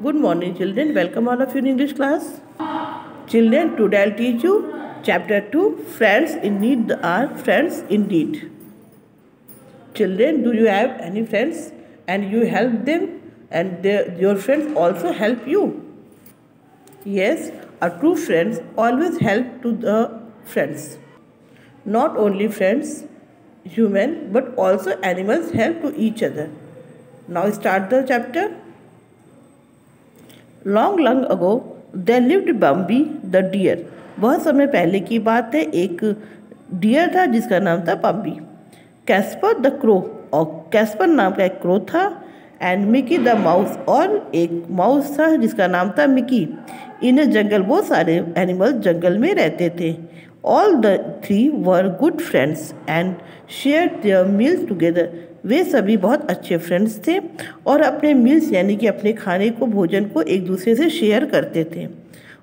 Good morning, children. Welcome all of you in English class. Children, today I'll teach you chapter 2. Friends in need are friends indeed. Children, do you have any friends and you help them and your friends also help you? Yes, a true friends always help to the friends. Not only friends, human, but also animals help to each other. Now start the chapter. Long long ago there lived Bambi the deer. बहुत समय पहले की बात है, एक dear था जिसका नाम था बम्बी. कैस्पर द क्रो, और कैस्पर नाम का एक क्रो था. एंड मिकी द माउस, और एक माउस था जिसका नाम था मिकी. इन जंगल बहुत सारे एनिमल्स जंगल में रहते थे. All the three were good friends and share their meals together. वे सभी बहुत अच्छे फ्रेंड्स थे और अपने मील्स यानी कि अपने खाने को, भोजन को एक दूसरे से शेयर करते थे.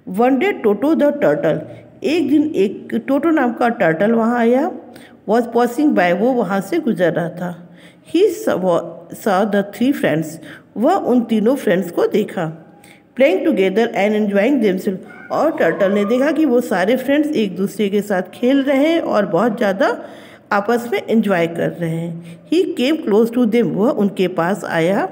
One day toto the turtle, एक दिन एक टोटो नाम का टर्टल वहाँ आया. वॉज पासिंग बाय, वो वहाँ से गुजर रहा था. He saw the three friends, वह उन तीनों फ्रेंड्स को देखा. Playing together and enjoying themselves, और टर्टल ने देखा कि वो सारे फ्रेंड्स एक दूसरे के साथ खेल रहे हैं और बहुत ज़्यादा आपस में एंजॉय कर रहे हैं. ही केम क्लोज टू देम, वह उनके पास आया.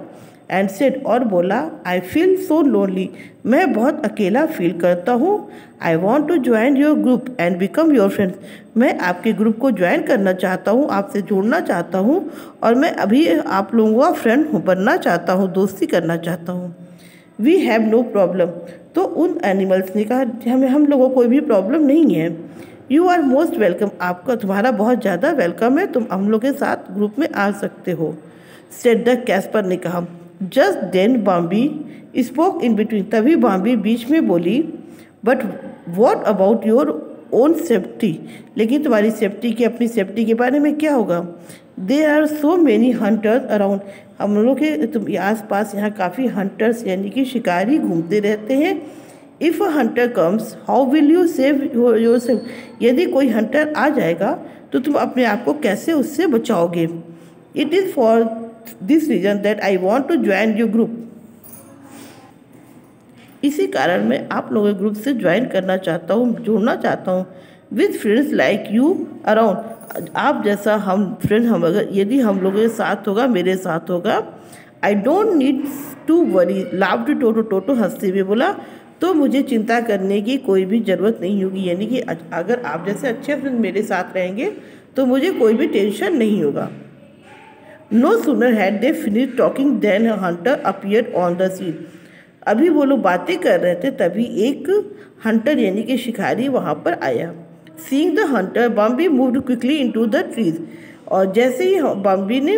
एंड सेड, और बोला, आई फील सो लोनली, मैं बहुत अकेला फील करता हूँ. I want to join your group and become your friends, मैं आपके ग्रुप को ज्वाइन करना चाहता हूँ, आपसे जुड़ना चाहता हूँ और मैं अभी आप लोगों का फ्रेंड बनना चाहता हूँ, दोस्ती करना चाहता हूँ. वी हैव नो प्रॉब्लम, तो उन एनिमल्स ने कहा हम लोगों को कोई भी प्रॉब्लम नहीं है. यू आर मोस्ट वेलकम, आपका तुम्हारा बहुत ज़्यादा वेलकम है, तुम हम लोग के साथ ग्रुप में आ सकते हो. सेड द कैस्पर ने कहा. Just then Bombi spoke in between, तभी बॉम्बी बीच में बोली. But what about your own safety, लेकिन तुम्हारी सेफ्टी की, अपनी सेफ्टी के बारे में क्या होगा. There are so many hunters around, हम लोग के आस पास यहाँ काफ़ी हंटर्स यानी कि शिकारी घूमते रहते हैं. If a Hunter comes how will you save your self, यदि कोई हंटर आ जाएगा तो तुम अपने आप को कैसे उससे बचाओगे. It is for this reason that I want to join your group, इसी कारण मैं आप लोगों के ग्रुप से ज्वाइन करना चाहता हूँ, जुड़ना चाहता हूँ. With friends like you around, आप जैसा हम फ्रेंड, हम अगर यदि हम लोगों के साथ होगा, मेरे साथ होगा. I don't need to worry, laughed Toto, Toto हंसते हुए बोला, तो मुझे चिंता करने की कोई भी ज़रूरत नहीं होगी, यानी कि अगर आप जैसे अच्छे फ्रेंड मेरे साथ रहेंगे तो मुझे कोई भी टेंशन नहीं होगा. No sooner had they finish talking then a hunter appeared on the scene, अभी वो लोग बातें कर रहे थे तभी एक हंटर यानी कि शिकारी वहाँ पर आया. Seeing the Hunter बॉम्बी moved quickly into the trees, और जैसे ही बॉम्बी ने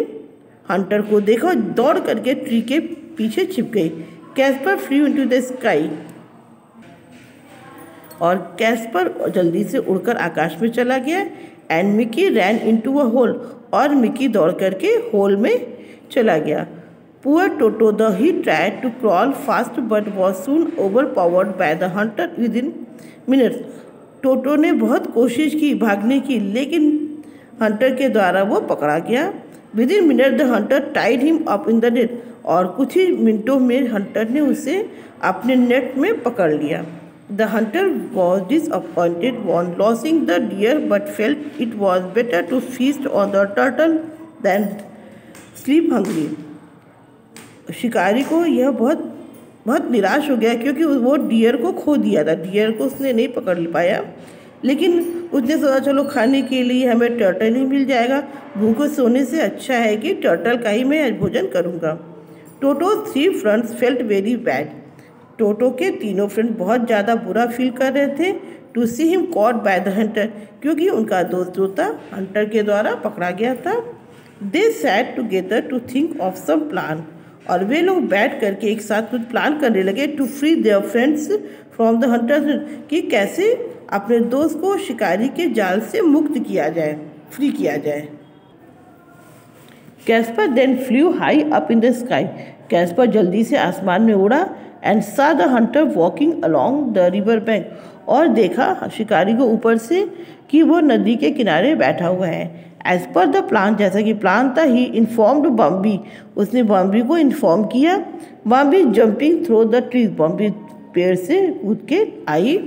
हंटर को देखा दौड़ करके ट्री के पीछे छिप गई. Casper flew into the sky, और कैस्पर जल्दी से उड़कर आकाश में चला गया. And Mickey ran into a hole, और मिकी दौड़ करके होल में चला गया. Poor Toto the he tried to crawl fast but was soon overpowered by the hunter within minutes, Toto ने बहुत कोशिश की भागने की, लेकिन हंटर के द्वारा वो पकड़ा गया. Within minute the hunter tied him up in the net, और कुछ ही मिनटों में हंटर ने उसे अपने नेट में पकड़ लिया. The hunter was disappointed on losing the deer but felt it was better to feast on the turtle than sleep hungry. शिकारी को यह बहुत निराश हो गया क्योंकि वो डियर को खो दिया था. डियर को उसने नहीं पकड़ पाया, लेकिन उसने सोचा चलो खाने के लिए हमें टर्टल ही मिल जाएगा, भूखे सोने से अच्छा है कि टर्टल का ही मैं भोजन करूँगा. Toto three friends felt very bad, Toto के तीनों फ्रेंड बहुत ज़्यादा बुरा फील कर रहे थे. To see him caught by the hunter, क्योंकि उनका दोस्त जो था हंटर के द्वारा पकड़ा गया था. They sat together to think of some plan, और वे लोग बैठ करके एक साथ कुछ प्लान करने लगे. To free their friends from the hunter, कि कैसे अपने दोस्त को शिकारी के जाल से मुक्त किया जाए, फ्री किया जाए. Casper then flew high up in the sky, Casper जल्दी से आसमान में उड़ा. And saw the hunter walking along the river bank, और देखा शिकारी को ऊपर से कि वो नदी के किनारे बैठा हुआ है. एज पर द प्लान, जैसा कि प्लान था, ही इन्फॉर्म्ड बॉम्बी, उसने बॉम्बी को इन्फॉर्म किया। बॉम्बी जंपिंग थ्रू द ट्रीज, बॉम्बी पेड़ से कूद के आई।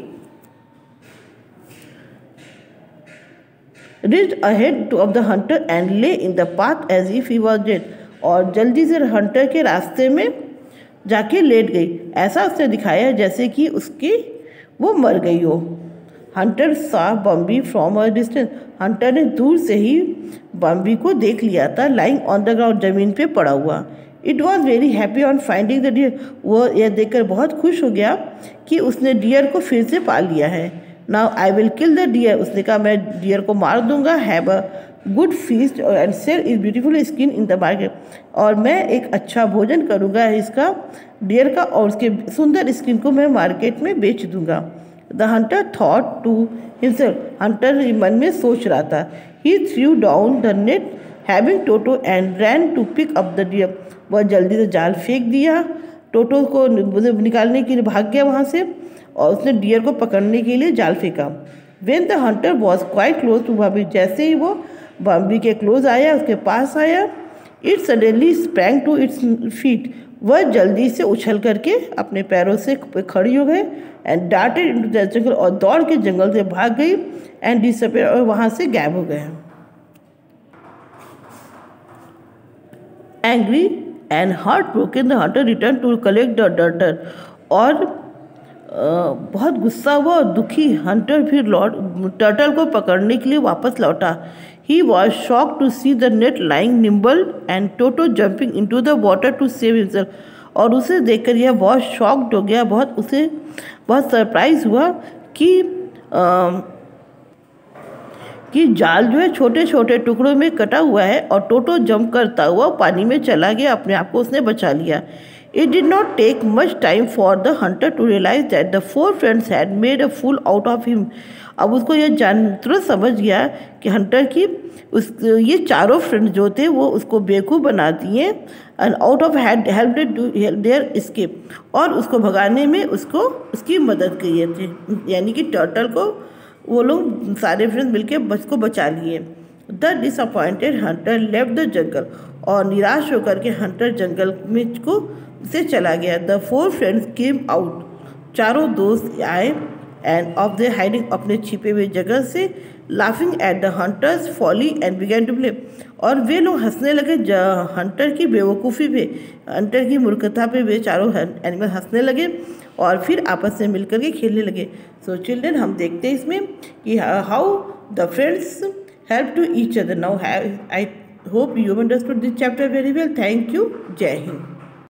reached ahead of the hunter and lay in the path as if he was dead, और जल्दी से हंटर के रास्ते में जाके लेट गई, ऐसा उसने दिखाया जैसे कि उसकी वो मर गई हो। हंटर सा बॉम्बी फ्रॉम अ डिस्टेंस, हंटर ने दूर से ही बॉम्बी को देख लिया था, लाइंग ऑन द ग्राउंड, जमीन पे पड़ा हुआ। It was very happy on finding the deer, वो यह देखकर बहुत खुश हो गया कि उसने डियर को फिर से पा लिया है। Now I will kill the deer, उसने कहा मैं डियर को मार दूंगा। Have a good feast and sell is beautiful skin in the market, और मैं एक अच्छा भोजन करूंगा इसका, डियर का, और उसके सुंदर स्किन को मैं मार्केट में बेच दूंगा। The hunter thought to himself, hunter मन में सोच रहा था। He threw down the net having Toto and ran to pick up the deer, वह जल्दी से जाल फेंक दिया, टोटो को निकालने के लिए भाग गया वहाँ से, और उसने डियर को पकड़ने के लिए जाल फेंका। When the hunter was quite close to Bombi, जैसे ही वो बॉम्बी के क्लोज आया, उसके पास आया, it suddenly sprang to its feet, वह जल्दी से उछल करके अपने पैरों से खड़ी हो गए। And darted into the jungle, और दौड़ के जंगल से भाग गई। एंड डिसअपीयर, और वहाँ से गायब हो गए। Angry and heart broken the hunter return to collect the daughter, और बहुत गुस्सा हुआ और दुखी हंटर फिर टर्टल को पकड़ने के लिए वापस लौटा। He was shock to see the net lying Nimble and Toto jumping into the water to save himself, और उसे देखकर यह बहुत शॉक्ड हो गया, उसे बहुत सरप्राइज हुआ कि जाल जो है छोटे छोटे टुकड़ों में कटा हुआ है, और टोटो जंप करता हुआ पानी में चला गया, अपने आप को उसने बचा लिया। It did not take much time for the hunter to realize that the four friends had made a fool out of him. अब उसको यह तुरंत समझ गया कि हंटर की ये चारों फ्रेंड्स जो थे वो उसको बेवकूफ़ बना दिए, and out of had helped to their escape, और उसको भगाने में उसकी मदद किए थे, यानी कि टर्टल को वो लोग सारे फ्रेंड्स मिलकर उसको बचा लिए। The disappointed Hunter left the jungle, और निराश होकर के हंटर जंगल में से चला गया। The four friends came out, चारों दोस्त आए, एंड ऑफ द हाइडिंग, अपने छिपे हुए जगह से, laughing at the hunter's folly and began to play, और वे लोग हंसने लगे हंटर की बेवकूफ़ी पे, हंटर की मूर्खता पे वे चारों एनिमल हंसने लगे, और फिर आपस में मिलकर के खेलने लगे। सो चिल्ड्रन, हम देखते हैं इसमें कि how the friends help to each other. Now I hope you understood this chapter very well. Thank you. जय हिंद।